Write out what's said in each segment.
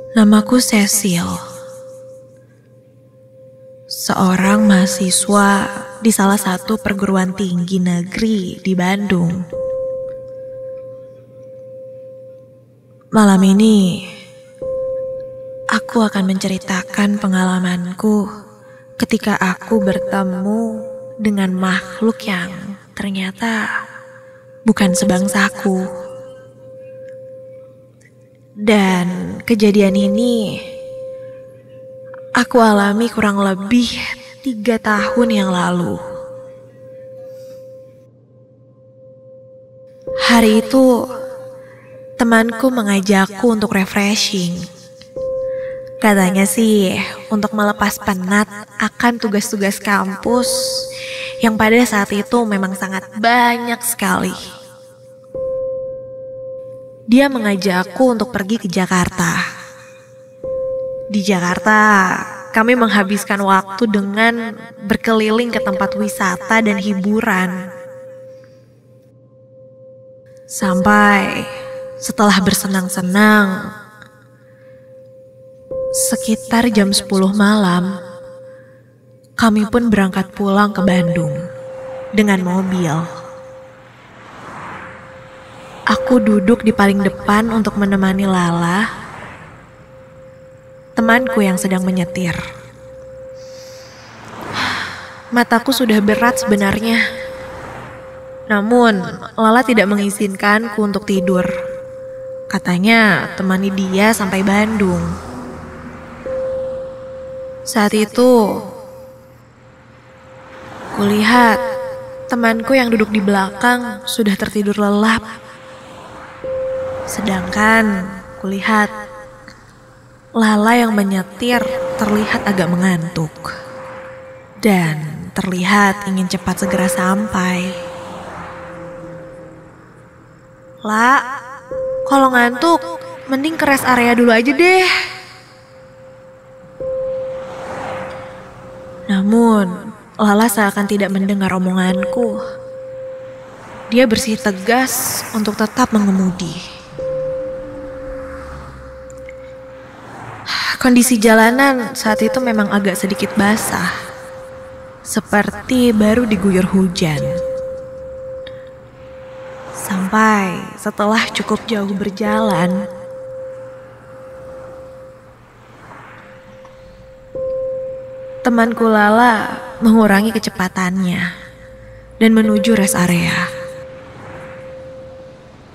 Namaku Cecil, seorang mahasiswa di salah satu perguruan tinggi negeri di Bandung. Malam ini, aku akan menceritakan pengalamanku ketika aku bertemu dengan makhluk yang ternyata bukan sebangsaku. Dan kejadian ini aku alami kurang lebih 3 tahun yang lalu. Hari itu temanku mengajakku untuk refreshing. Katanya sih untuk melepas penat akan tugas-tugas kampus yang pada saat itu memang sangat banyak sekali. Dia mengajakku untuk pergi ke Jakarta. Di Jakarta, kami menghabiskan waktu dengan berkeliling ke tempat wisata dan hiburan. Sampai setelah bersenang-senang, sekitar jam 10 malam, kami pun berangkat pulang ke Bandung dengan mobil. Aku duduk di paling depan untuk menemani Lala, temanku yang sedang menyetir. Mataku sudah berat sebenarnya. Namun, Lala tidak mengizinkanku untuk tidur. Katanya temani dia sampai Bandung. Saat itu, kulihat temanku yang duduk di belakang sudah tertidur lelap. Sedangkan kulihat Lala yang menyetir terlihat agak mengantuk dan terlihat ingin cepat segera sampai. La, kalau ngantuk mending ke rest area dulu aja deh. Namun Lala seakan tidak mendengar omonganku. Dia bersikeras untuk tetap mengemudi. Kondisi jalanan saat itu memang agak sedikit basah, seperti baru diguyur hujan. Sampai setelah cukup jauh berjalan, temanku Lala mengurangi kecepatannya dan menuju rest area.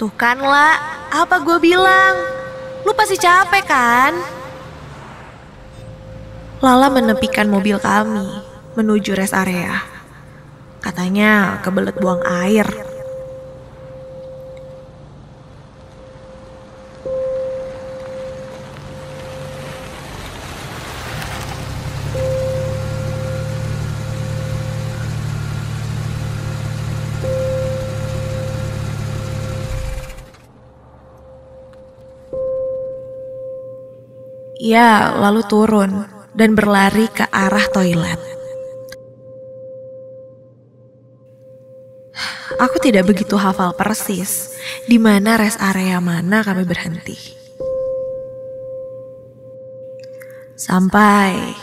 Tuh kan La, apa gue bilang? Lu pasti capek kan? Lala menepikan mobil kami menuju rest area. Katanya kebelet buang air. Ia lalu turun dan berlari ke arah toilet. Aku tidak begitu hafal persis di mana rest area mana kami berhenti. Sampai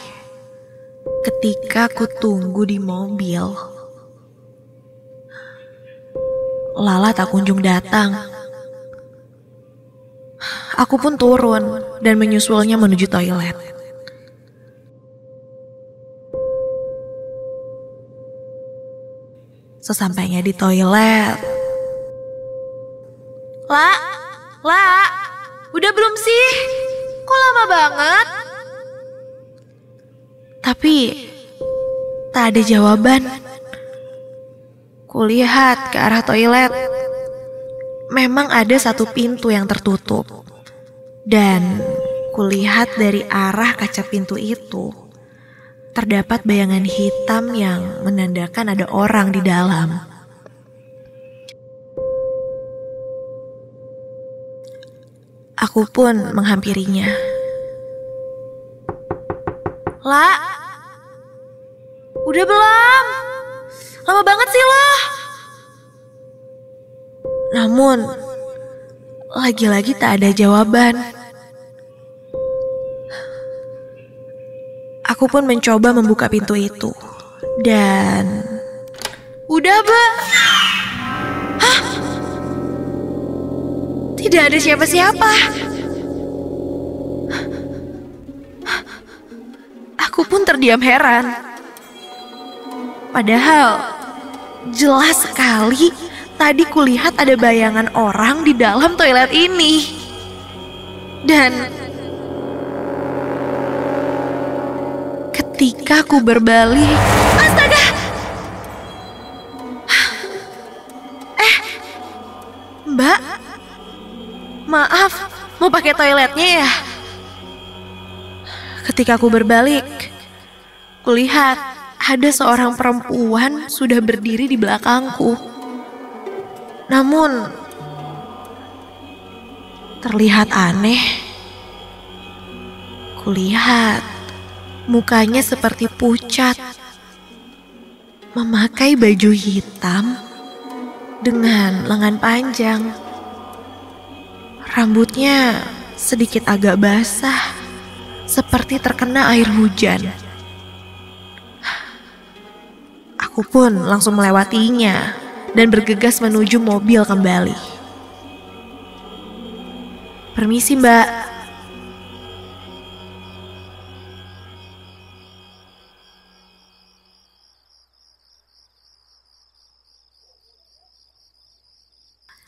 ketika ku tunggu di mobil, Lala tak kunjung datang. Aku pun turun dan menyusulnya menuju toilet. Sesampainya di toilet, La, udah belum sih? Kok lama banget? Tapi tak ada jawaban. Kulihat ke arah toilet. Memang ada satu pintu yang tertutup. Dan kulihat dari arah kaca pintu itu terdapat bayangan hitam yang menandakan ada orang di dalam. Aku pun menghampirinya. La, udah belum? Lama banget sih lo. Namun, lagi-lagi tak ada jawaban. Aku pun mencoba membuka pintu itu. Dan... udah, Mbak. Hah? Tidak ada siapa-siapa. Aku pun terdiam heran. Padahal jelas sekali tadi kulihat ada bayangan orang di dalam toilet ini. Dan ketika aku berbalik, astaga! Mbak, maaf, mau pakai toiletnya ya? Ketika aku berbalik, kulihat ada seorang perempuan sudah berdiri di belakangku. Namun, terlihat aneh. Kulihat mukanya seperti pucat, memakai baju hitam dengan lengan panjang. Rambutnya sedikit agak basah, seperti terkena air hujan. Aku pun langsung melewatinya dan bergegas menuju mobil kembali. Permisi, Mbak.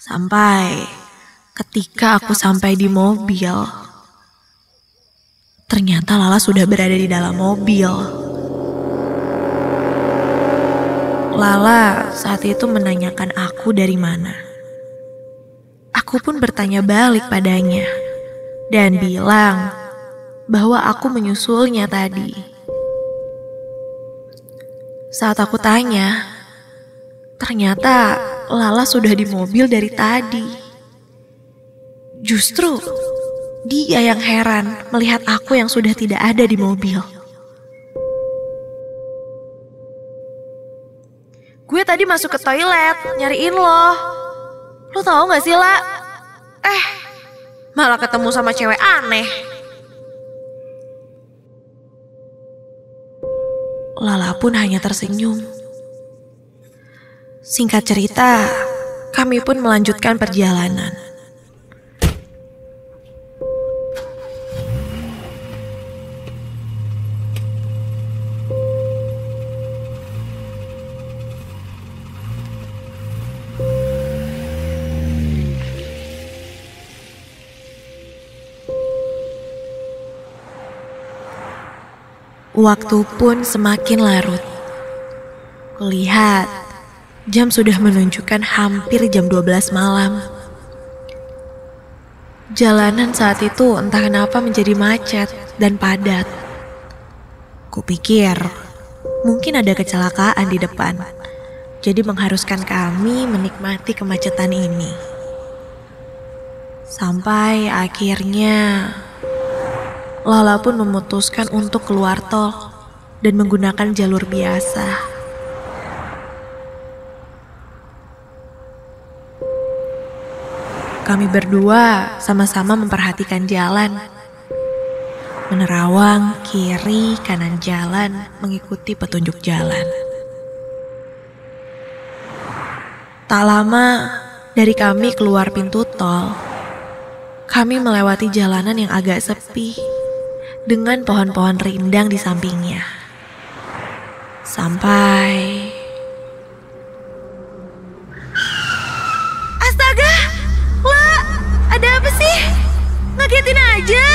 Sampai ketika aku sampai di mobil, ternyata Lala sudah berada di dalam mobil. Lala saat itu menanyakan aku dari mana. Aku pun bertanya balik padanya dan bilang bahwa aku menyusulnya tadi. Saat aku tanya, ternyata Lala sudah di mobil dari tadi. Justru dia yang heran melihat aku yang sudah tidak ada di mobil. Gue tadi masuk ke toilet, nyariin lo. Lo tahu gak sih, La? Malah ketemu sama cewek aneh. Lala pun hanya tersenyum. Singkat cerita, kami pun melanjutkan perjalanan. Waktu pun semakin larut. Kulihat jam sudah menunjukkan hampir jam 12 malam. Jalanan saat itu entah kenapa menjadi macet dan padat. Kupikir mungkin ada kecelakaan di depan, jadi mengharuskan kami menikmati kemacetan ini. Sampai akhirnya Lala pun memutuskan untuk keluar tol dan menggunakan jalur biasa. Kami berdua sama-sama memperhatikan jalan, menerawang kiri kanan jalan mengikuti petunjuk jalan. Tak lama dari kami keluar pintu tol, kami melewati jalanan yang agak sepi dengan pohon-pohon rindang di sampingnya. Sampai... Astaga! La, ada apa sih? Ngagetin aja.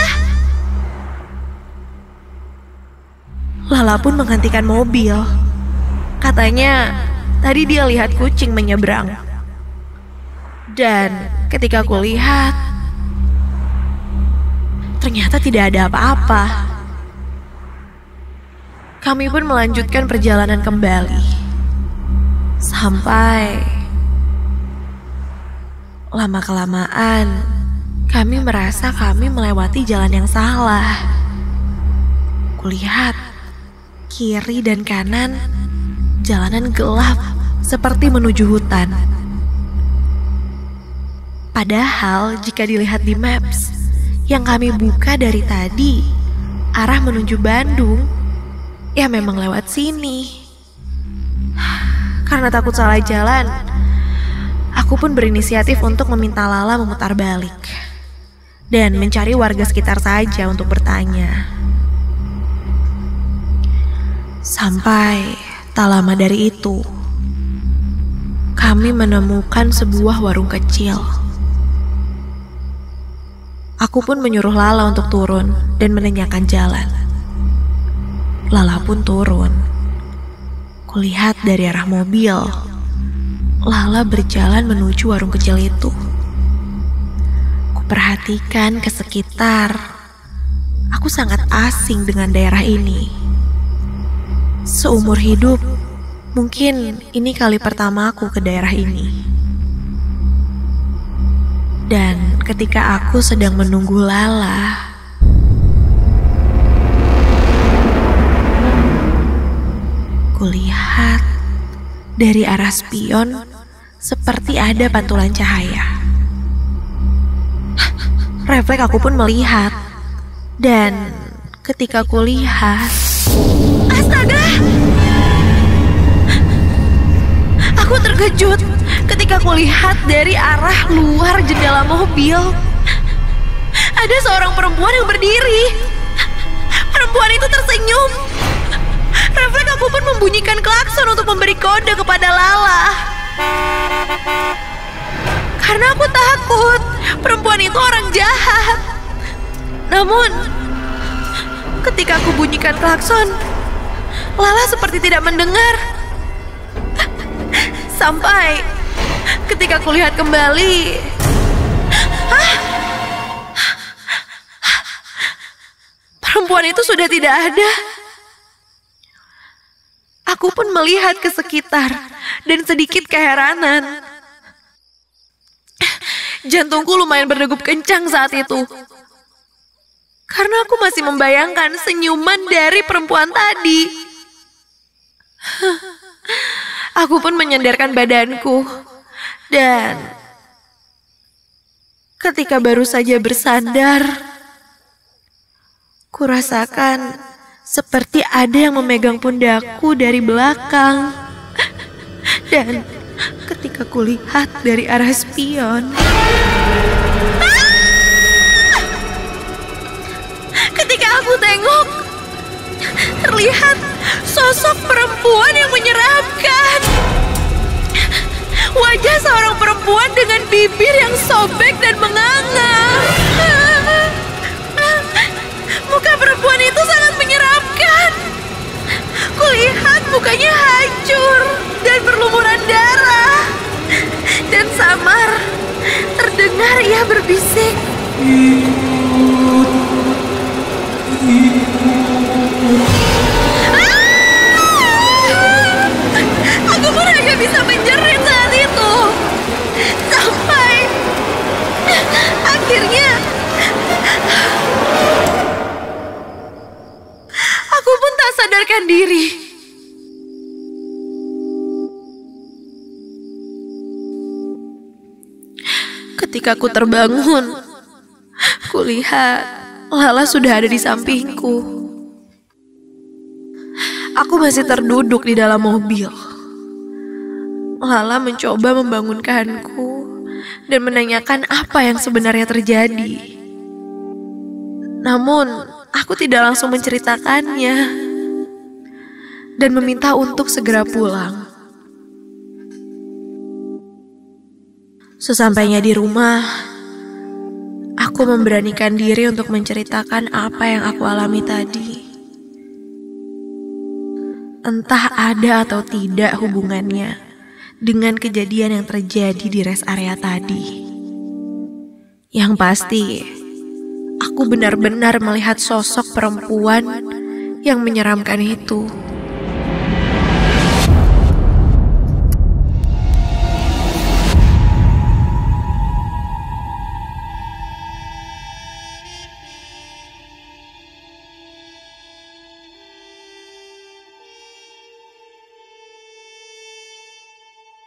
Lala pun menghentikan mobil. Katanya tadi dia lihat kucing menyeberang. Dan ketika aku lihat, ternyata tidak ada apa-apa. Kami pun melanjutkan perjalanan kembali. Sampai lama-kelamaan kami merasa kami melewati jalan yang salah. Kulihat kiri dan kanan jalanan gelap seperti menuju hutan. Padahal jika dilihat di maps yang kami buka dari tadi, arah menuju Bandung, ya memang lewat sini. Karena takut salah jalan, aku pun berinisiatif untuk meminta Lala memutar balik dan mencari warga sekitar saja untuk bertanya. Sampai tak lama dari itu, kami menemukan sebuah warung kecil. Aku pun menyuruh Lala untuk turun dan menanyakan jalan. Lala pun turun. Kulihat dari arah mobil, Lala berjalan menuju warung kecil itu. Kuperhatikan ke sekitar. Aku sangat asing dengan daerah ini. Seumur hidup, mungkin ini kali pertama aku ke daerah ini. Dan ketika aku sedang menunggu Lala, kulihat dari arah spion seperti ada pantulan cahaya. Refleks aku pun melihat. Dan ketika kulihat, astaga! Aku terkejut ketika kulihat dari arah luar jendela mobil. Ada seorang perempuan yang berdiri. Perempuan itu tersenyum. Refleks aku pun membunyikan klakson untuk memberi kode kepada Lala. Karena aku takut perempuan itu orang jahat. Namun, ketika aku bunyikan klakson, Lala seperti tidak mendengar. Sampai ketika kulihat kembali, perempuan itu sudah tidak ada. Aku pun melihat ke sekitar dan sedikit keheranan. Jantungku lumayan berdegup kencang saat itu. Karena aku masih membayangkan senyuman dari perempuan tadi. Aku pun menyandarkan badanku. Dan ketika baru saja bersandar, kurasakan seperti ada yang memegang pundakku dari belakang. Dan ketika kulihat dari arah spion, ketika aku tengok, terlihat sosok perempuan yang menyeramkan. Wajah seorang perempuan dengan bibir yang sobek dan menganga. Muka perempuan itu sangat menyeramkan. Kulihat mukanya hancur dan berlumuran darah. Dan samar terdengar ia berbisik. Aku pun hanya bisa menjerit saat itu. Sampai akhirnya aku pun tak sadarkan diri. Ketika aku terbangun, kulihat Lala sudah ada di sampingku. Aku masih terduduk di dalam mobil. Lala mencoba membangunkanku dan menanyakan apa yang sebenarnya terjadi. Namun, aku tidak langsung menceritakannya dan meminta untuk segera pulang. Sesampainya di rumah, aku memberanikan diri untuk menceritakan apa yang aku alami tadi. Entah ada atau tidak hubungannya dengan kejadian yang terjadi di rest area tadi. Yang pasti, aku benar-benar melihat sosok perempuan yang menyeramkan itu.